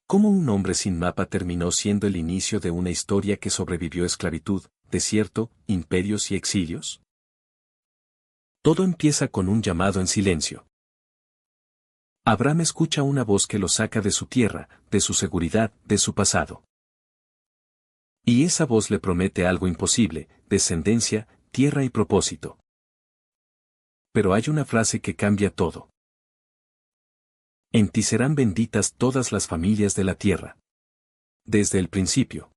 Cómo un hombre sin mapa terminó siendo el inicio de una historia que sobrevivió esclavitud, desierto, imperios y exilios. Todo empieza con un llamado en silencio. Abraham escucha una voz que lo saca de su tierra, de su seguridad, de su pasado. Y esa voz le promete algo imposible: descendencia, tierra y propósito. Pero hay una frase que cambia todo. En ti serán benditas todas las familias de la tierra. Desde el principio.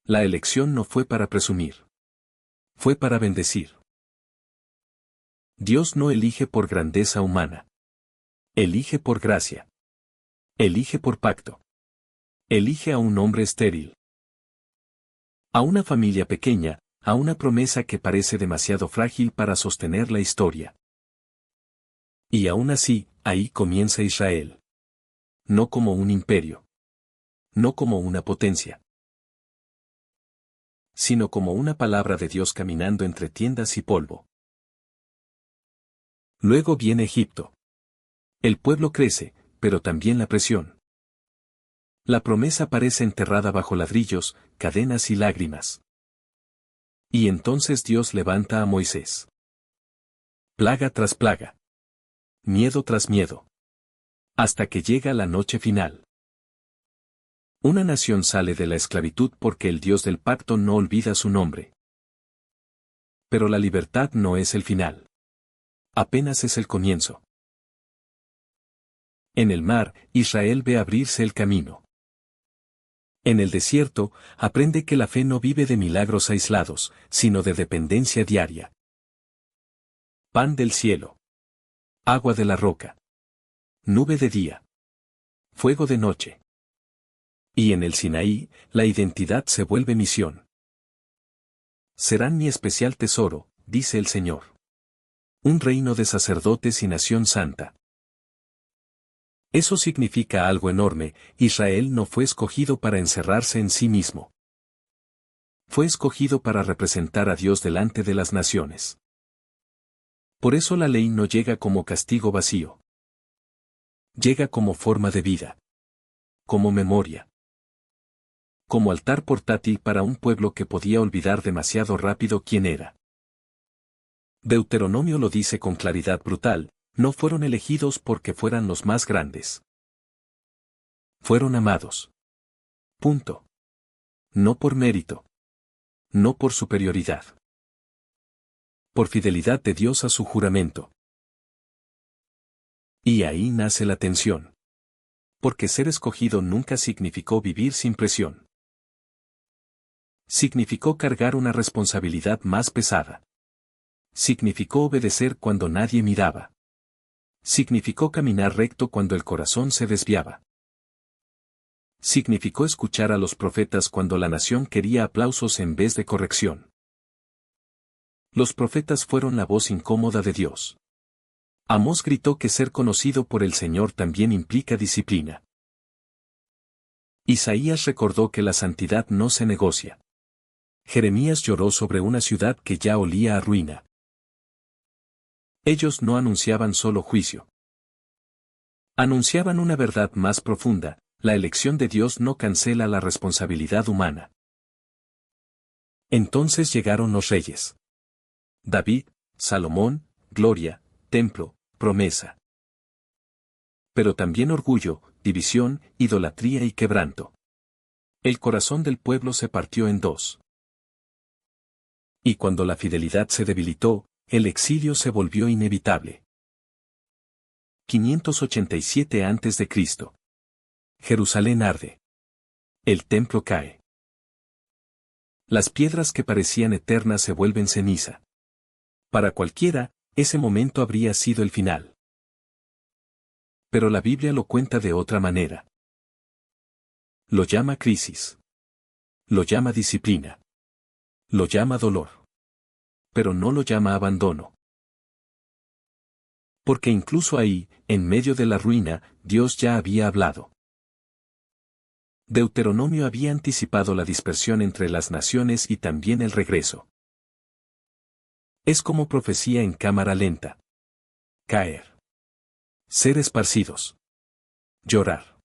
La elección no fue para presumir. Fue para bendecir. Dios no elige por grandeza humana. Elige por gracia. Elige por pacto. Elige a un hombre estéril. A una familia pequeña, a una promesa que parece demasiado frágil para sostener la historia. Y aún así, ahí comienza Israel. No como un imperio. No como una potencia. Sino como una palabra de Dios caminando entre tiendas y polvo. Luego viene Egipto. El pueblo crece, pero también la presión. La promesa parece enterrada bajo ladrillos, cadenas y lágrimas. Y entonces Dios levanta a Moisés. Plaga tras plaga. Miedo tras miedo. Hasta que llega la noche final. Una nación sale de la esclavitud porque el Dios del pacto no olvida su nombre. Pero la libertad no es el final. Apenas es el comienzo. En el mar, Israel ve abrirse el camino. En el desierto, aprende que la fe no vive de milagros aislados, sino de dependencia diaria. Pan del cielo. Agua de la roca. Nube de día. Fuego de noche. Y en el Sinaí, la identidad se vuelve misión. Serán mi especial tesoro, dice el Señor. Un reino de sacerdotes y nación santa. Eso significa algo enorme: Israel no fue escogido para encerrarse en sí mismo. Fue escogido para representar a Dios delante de las naciones. Por eso la ley no llega como castigo vacío. Llega como forma de vida. Como memoria. Como altar portátil para un pueblo que podía olvidar demasiado rápido quién era. Deuteronomio lo dice con claridad brutal: no fueron elegidos porque fueran los más grandes. Fueron amados. Punto. No por mérito. No por superioridad. Por fidelidad de Dios a su juramento. Y ahí nace la tensión. Porque ser escogido nunca significó vivir sin presión. Significó cargar una responsabilidad más pesada. Significó obedecer cuando nadie miraba. Significó caminar recto cuando el corazón se desviaba. Significó escuchar a los profetas cuando la nación quería aplausos en vez de corrección. Los profetas fueron la voz incómoda de Dios. Amós gritó que ser conocido por el Señor también implica disciplina. Isaías recordó que la santidad no se negocia. Jeremías lloró sobre una ciudad que ya olía a ruina. Ellos no anunciaban solo juicio. Anunciaban una verdad más profunda: la elección de Dios no cancela la responsabilidad humana. Entonces llegaron los reyes. David, Salomón, gloria, templo, promesa. Pero también orgullo, división, idolatría y quebranto. El corazón del pueblo se partió en dos. Y cuando la fidelidad se debilitó, el exilio se volvió inevitable. 587 a.C. Jerusalén arde. El templo cae. Las piedras que parecían eternas se vuelven ceniza. Para cualquiera, ese momento habría sido el final. Pero la Biblia lo cuenta de otra manera. Lo llama crisis. Lo llama disciplina. Lo llama dolor. Pero no lo llama abandono. Porque incluso ahí, en medio de la ruina, Dios ya había hablado. Deuteronomio había anticipado la dispersión entre las naciones y también el regreso. Es como profecía en cámara lenta. Caer. Ser esparcidos. Llorar.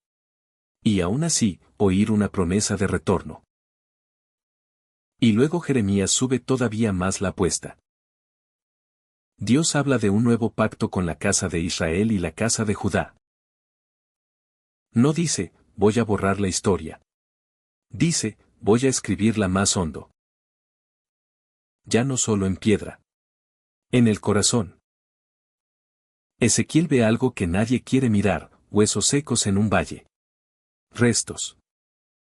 Y aún así, oír una promesa de retorno. Y luego Jeremías sube todavía más la apuesta. Dios habla de un nuevo pacto con la casa de Israel y la casa de Judá. No dice, voy a borrar la historia. Dice, voy a escribirla más hondo. Ya no solo en piedra. En el corazón. Ezequiel ve algo que nadie quiere mirar, huesos secos en un valle. Restos.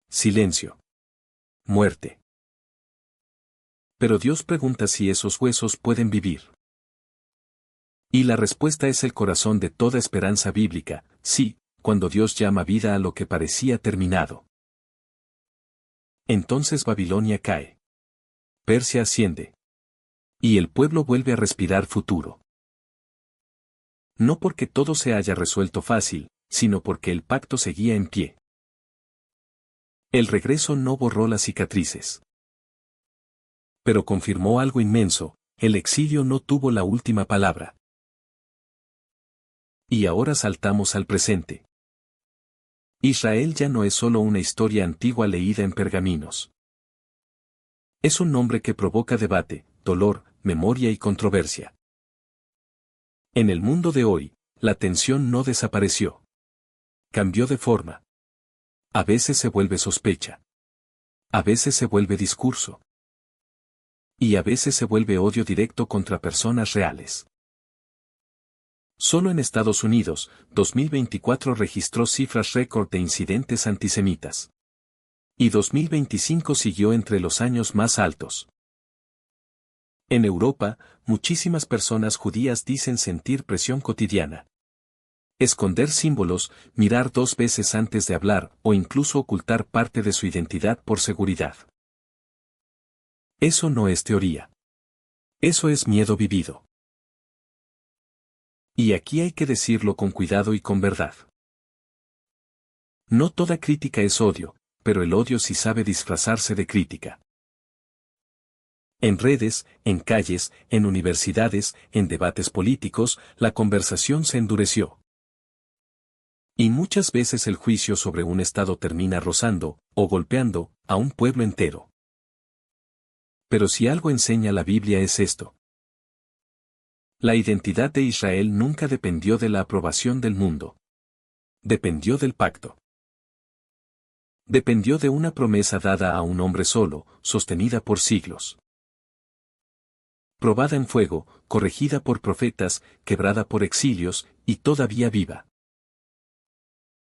Silencio. Muerte. Pero Dios pregunta si esos huesos pueden vivir. Y la respuesta es el corazón de toda esperanza bíblica, sí, cuando Dios llama vida a lo que parecía terminado. Entonces Babilonia cae. Persia asciende. Y el pueblo vuelve a respirar futuro. No porque todo se haya resuelto fácil, sino porque el pacto seguía en pie. El regreso no borró las cicatrices. Pero confirmó algo inmenso, el exilio no tuvo la última palabra. Y ahora saltamos al presente. Israel ya no es solo una historia antigua leída en pergaminos. Es un nombre que provoca debate, dolor, memoria y controversia. En el mundo de hoy, la tensión no desapareció. Cambió de forma. A veces se vuelve sospecha. A veces se vuelve discurso. Y a veces se vuelve odio directo contra personas reales. Solo en Estados Unidos, 2024 registró cifras récord de incidentes antisemitas. Y 2025 siguió entre los años más altos. En Europa, muchísimas personas judías dicen sentir presión cotidiana. Esconder símbolos, mirar 2 veces antes de hablar o incluso ocultar parte de su identidad por seguridad. Eso no es teoría. Eso es miedo vivido. Y aquí hay que decirlo con cuidado y con verdad. No toda crítica es odio, pero el odio sí sabe disfrazarse de crítica. En redes, en calles, en universidades, en debates políticos, la conversación se endureció. Y muchas veces el juicio sobre un Estado termina rozando, o golpeando, a un pueblo entero. Pero si algo enseña la Biblia es esto. La identidad de Israel nunca dependió de la aprobación del mundo. Dependió del pacto. Dependió de una promesa dada a un hombre solo, sostenida por siglos. Probada en fuego, corregida por profetas, quebrada por exilios, y todavía viva.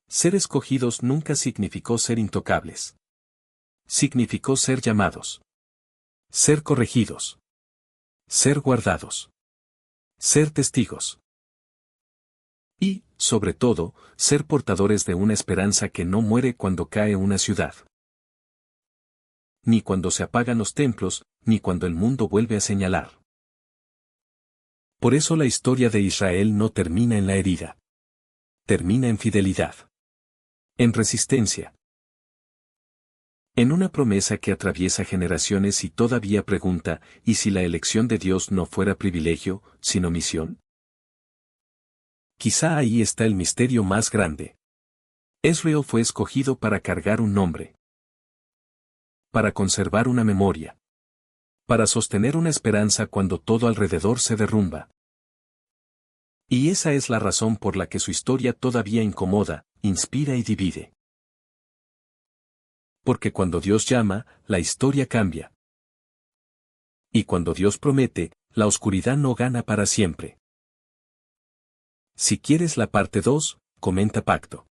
Ser escogidos nunca significó ser intocables. Significó ser llamados. Ser corregidos. Ser guardados. Ser testigos. Y, sobre todo, ser portadores de una esperanza que no muere cuando cae una ciudad. Ni cuando se apagan los templos, ni cuando el mundo vuelve a señalar. Por eso la historia de Israel no termina en la herida. Termina en fidelidad. En resistencia. En una promesa que atraviesa generaciones y todavía pregunta, ¿y si la elección de Dios no fuera privilegio, sino misión? Quizá ahí está el misterio más grande. Israel fue escogido para cargar un nombre. Para conservar una memoria. Para sostener una esperanza cuando todo alrededor se derrumba. Y esa es la razón por la que su historia todavía incomoda, inspira y divide. Porque cuando Dios llama, la historia cambia. Y cuando Dios promete, la oscuridad no gana para siempre. Si quieres la parte 2, comenta Pacto.